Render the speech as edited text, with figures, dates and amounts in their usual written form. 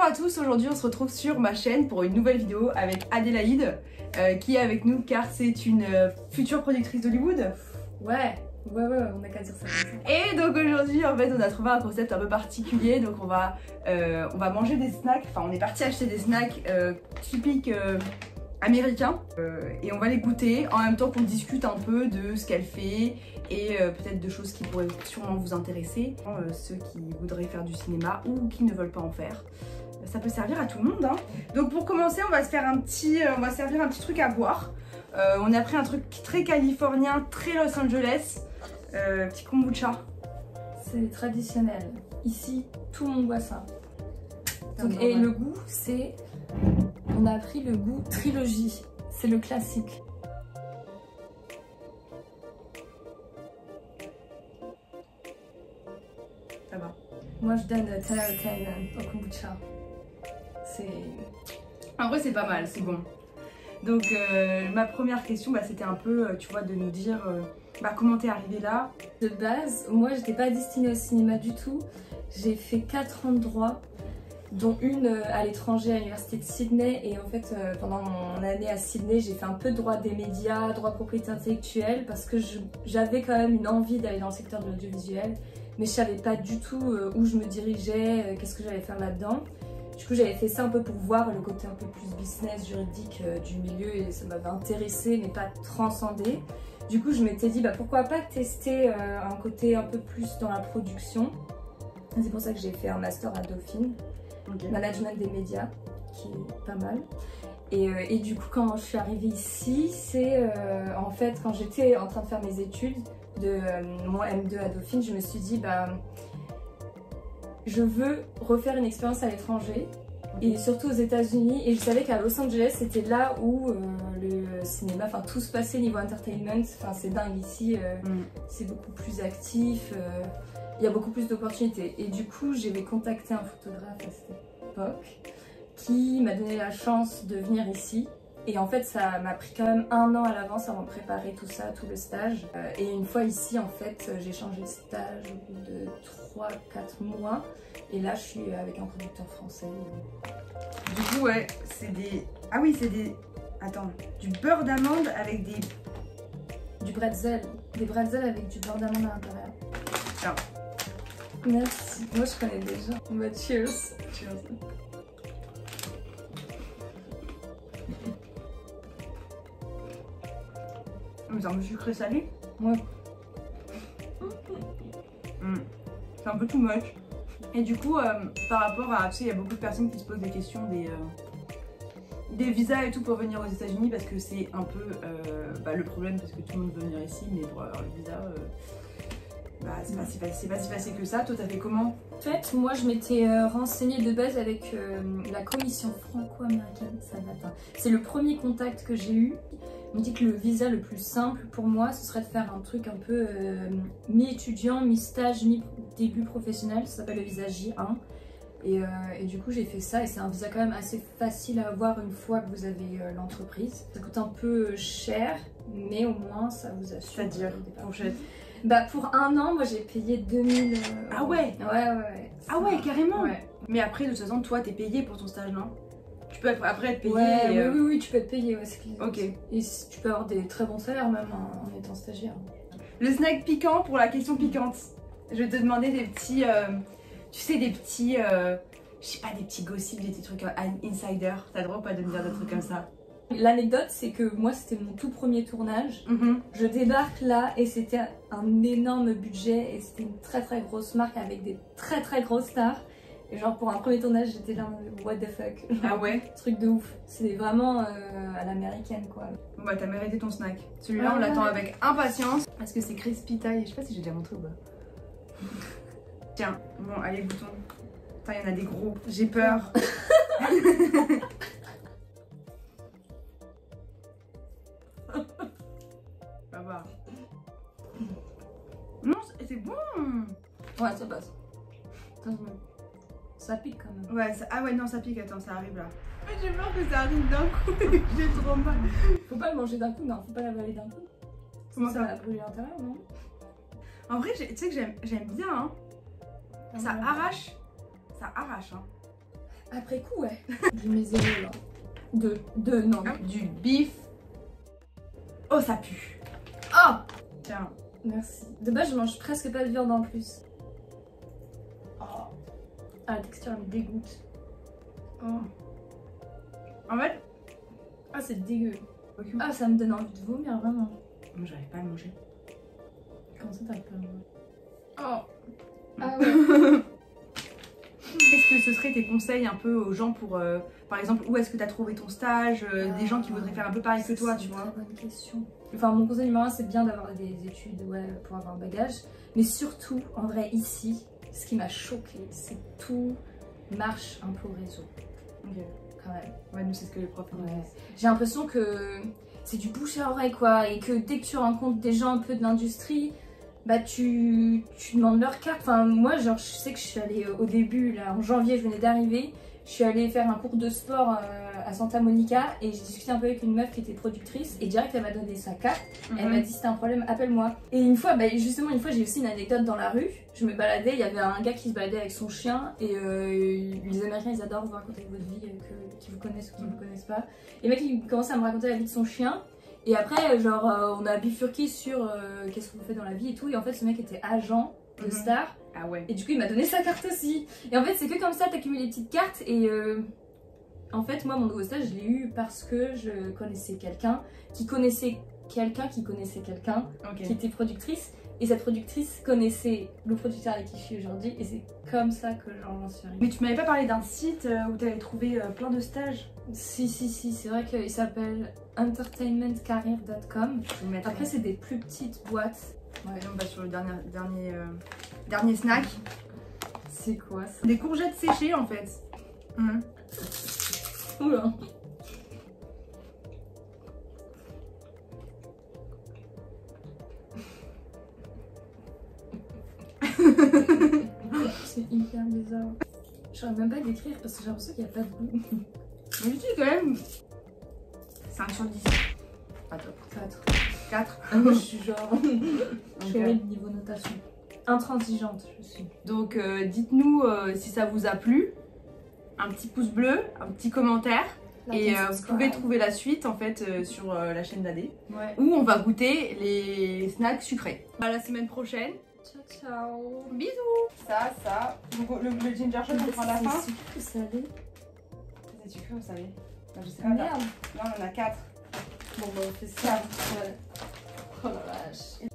à tous, aujourd'hui on se retrouve sur ma chaîne pour une nouvelle vidéo avec Adélaïde qui est avec nous car c'est une future productrice d'Hollywood. Ouais, on a qu'à dire ça. Et donc aujourd'hui en fait on a trouvé un concept un peu particulier, donc on va manger des snacks, enfin on est parti acheter des snacks typiques américains et on va les goûter en même temps qu'on discute un peu de ce qu'elle fait et peut-être de choses qui pourraient sûrement vous intéresser, ceux qui voudraient faire du cinéma ou qui ne veulent pas en faire. Ça peut servir à tout le monde, hein. Donc pour commencer on va se faire on va servir un petit truc à boire. On a pris un truc très californien, très Los Angeles, petit kombucha. C'est traditionnel. Ici, tout le monde boit ça. Donc, et le goût, c'est... On a pris le goût trilogie. C'est le classique. Ça va. Moi, je donne 10 out of 10 au kombucha. C'est... En vrai, c'est pas mal, c'est bon. Donc, ma première question, c'était un peu, tu vois, de nous dire comment t'es arrivée là. De base, moi, j'étais pas destinée au cinéma du tout. J'ai fait 4 ans de droit, dont une à l'étranger à l'université de Sydney. Et en fait, pendant mon année à Sydney, j'ai fait un peu de droit des médias, droit propriété intellectuelle, parce que j'avais quand même une envie d'aller dans le secteur de l'audiovisuel, mais je savais pas du tout où je me dirigeais, qu'est-ce que j'allais faire là-dedans. Du coup, j'avais fait ça un peu pour voir le côté un peu plus business, juridique du milieu, et ça m'avait intéressé mais pas transcendé. Du coup, je m'étais dit pourquoi pas tester un côté un peu plus dans la production. C'est pour ça que j'ai fait un master à Dauphine, management des médias, qui est pas mal. Et du coup, quand je suis arrivée ici, c'est en fait quand j'étais en train de faire mes études de mon M2 à Dauphine, je me suis dit je veux refaire une expérience à l'étranger et surtout aux États-Unis, et je savais qu'à Los Angeles c'était là où le cinéma, enfin tout se passait niveau entertainment, enfin c'est dingue ici, c'est beaucoup plus actif, il y a beaucoup plus d'opportunités. Et du coup j'avais contacté un photographe à cette époque qui m'a donné la chance de venir ici. Et en fait, ça m'a pris quand même 1 an à l'avance avant de préparer tout ça, tout le stage. Et une fois ici, en fait, j'ai changé de stage au bout de 3-4 mois. Et là, je suis avec un producteur français. Du coup, ouais, c'est des... Ah oui, c'est des... Attends, du beurre d'amande avec des... Du bretzel. Des bretzels avec du beurre d'amande à l'intérieur. Tiens. Merci. Moi, je connais déjà. Cheers. Cheers. C'est un peu sucré salé. Ouais. C'est un peu too much. Et du coup, par rapport à, tu sais, il y a beaucoup de personnes qui se posent des questions des visas et tout pour venir aux États-Unis, parce que c'est un peu le problème, parce que tout le monde veut venir ici, mais pour avoir le visa, c'est pas si facile que ça. Toi, t'as fait comment? En fait, moi, je m'étais renseignée de base avec la commission franco-américaine. Ça matin. C'est le premier contact que j'ai eu. On me dit que le visa le plus simple pour moi, ce serait de faire un truc un peu mi-étudiant, mi-stage, mi-début professionnel. Ça s'appelle le visa J1. Et du coup, j'ai fait ça, et c'est un visa quand même assez facile à avoir une fois que vous avez l'entreprise. Ça coûte un peu cher, mais au moins ça vous assure. C'est-à-dire, fourchette. Pour 1 an, moi j'ai payé 2000 €. Ah ouais? Ouais. Ah ouais, carrément? Ouais. Mais après, de toute façon, toi, t'es payé pour ton stage, non? Tu peux après être payé. Oui, tu peux être payé. Ouais, ok. Et tu peux avoir des très bons salaires même en étant stagiaire. Le snack piquant pour la question piquante. Je vais te demander des petits, tu sais, des petits, je sais pas, des petits gossips, des petits trucs insider. T'as le droit ou pas de me dire des trucs comme ça? L'anecdote, c'est que moi, c'était mon tout premier tournage. Je débarque là et c'était un énorme budget et c'était une très grosse marque avec des très grosses stars. Et genre pour un premier tournage, j'étais là, what the fuck. Genre, ah ouais? Truc de ouf. C'est vraiment à l'américaine quoi. Bon t'as mérité ton snack. Celui-là on l'attend avec impatience. Parce que c'est crispy taille, je sais pas si j'ai déjà montré ou pas. Tiens, bon allez goûtons. Putain, il y en a des gros, j'ai peur. Ça va. Non, c'est bon. Ouais, ça passe. Ça pique quand même. Ouais, ah ouais, non, ça pique, attends, ça arrive là. J'ai peur que ça arrive d'un coup, j'ai trop mal. Faut pas le manger d'un coup, non, faut pas l'avaler d'un coup. Comment ça va brûler l'intérieur, non? En vrai, tu sais que j'aime bien, hein. Ça arrache, hein. Après coup, ouais. Du mets 0 là. 2, non. Du bif. Oh, ça pue. Oh, Tiens. merci. De base, je mange presque pas de viande en plus. Oh. Ah, la texture elle me dégoûte. Oh. En fait, Ah, c'est dégueu. Ah, ça me donne envie de vomir, vraiment. moi j'arrive pas à le manger. Comment ça t'as peur? Oh. Ah ouais. Qu'est-ce que ce serait tes conseils un peu aux gens pour, par exemple, où est-ce que tu as trouvé ton stage, des gens qui voudraient faire un peu pareil que toi, tu vois? C'est une très bonne question. Enfin, mon conseil numéro 1, c'est bien d'avoir des études, ouais, pour avoir un bagage. Mais surtout, en vrai, ici, ce qui m'a choqué, c'est que tout marche un peu au réseau. Ok. Quand même. Ouais, nous c'est ce que les profs nous Ouais. disent. J'ai l'impression que c'est du bouche à oreille, quoi. Et que dès que tu rencontres des gens un peu de l'industrie, bah tu demandes leur carte. Enfin, moi, genre, je sais que je suis allée au début, là, en janvier, je venais d'arriver. Je suis allée faire un cours de sport à Santa Monica et j'ai discuté un peu avec une meuf qui était productrice et direct elle m'a donné sa carte. Elle m'a dit si t'as un problème, appelle-moi. Et une fois, bah, justement, une fois j'ai aussi une anecdote dans la rue. Je me baladais, il y avait un gars qui se baladait avec son chien et les Américains ils adorent vous raconter votre vie, qui vous connaissent ou qui vous connaissent pas. Et le mec il commençait à me raconter la vie de son chien. Et après, genre, on a bifurqué sur qu'est-ce qu'on fait dans la vie et tout. Et en fait, ce mec était agent de Star. Ah ouais. Et du coup, il m'a donné sa carte aussi. Et en fait, c'est que comme ça, t'accumules des petites cartes. Et en fait, moi, mon nouveau stage, je l'ai eu parce que je connaissais quelqu'un qui connaissait quelqu'un qui connaissait quelqu'un qui était productrice. Et cette productrice connaissait le producteur avec qui je suis aujourd'hui. Et c'est comme ça que j'en suis arrivée. Mais tu m'avais pas parlé d'un site où tu avais trouvé plein de stages? Si, c'est vrai qu'il s'appelle entertainmentcareer.com. Après, c'est des plus petites boîtes. Ouais, on va sur le dernier snack. C'est quoi ça? Des courgettes séchées en fait. Oula. C'est hyper bizarre. J'aurais même pas décrire parce que j'ai l'impression qu'il n'y a pas de goût. Mais je dis quand même 5 sur 10. Pas top. 4. Ah, moi je suis genre. Je suis horrible niveau notation. Intransigeante, je suis. Donc dites-nous si ça vous a plu. Un petit pouce bleu, un petit commentaire. Et vous pouvez trouver la suite en fait sur la chaîne d'AD. Ouais. Où on va goûter les snacks sucrés. À la semaine prochaine. Ciao ciao. Bisous. Ça. Le ginger shot on prend à la fin. C'est sucré ou salé? C'est sucré, vous savez. Je sais pas. Merde. Là on en a 4. Bon bah on fait ça. Ouais. Oh la vache.